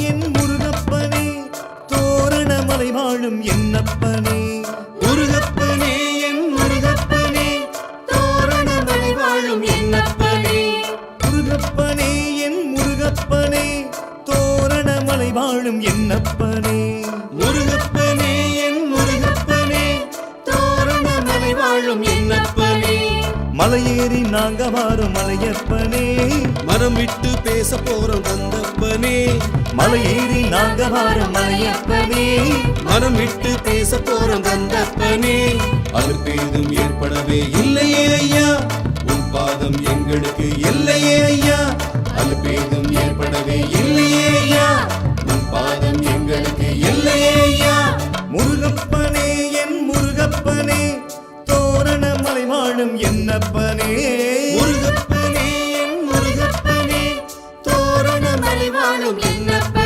என் முருகப்பனே தோரணமலை வாழும் என்னப்பனே முருகப்பனே என் முருகப்பனே தோரணமலை வாழும் என்னப்பனே முருகப்பனே என் முருகப்பனே தோரணமலை வாழும் என்னப்பனே முருகப்பனே என் முருகப்பனே தோரணமலை வாழும் என்னப்பனே மலையேறி நாங்க வாரும் மலையப்பனே மனம் விட்டு பேச போறோம் கந்தப்பனே மலையேறி நாங்க வாரும் மலையப்பனே மனம் விட்டு பேச போறோம் கந்தப்பனே அலுப்பேதும் ஏற்படவே இல்லையே ஐயா உன் பாதம் எங்களுக்கு இல்லையே ஐயா அலுப்பேதும் ஏற்படவே இல்லையே ஐயா உன் பாதம் எங்களுக்கு இல்லையே ஐயா முருகப்பனே என் முருகப்பனே தோரணமலை வாழும் என்னப்பனே முருகப்பனே என் முருகப்பனே தோரணமலை வாழும் என்னப்பனே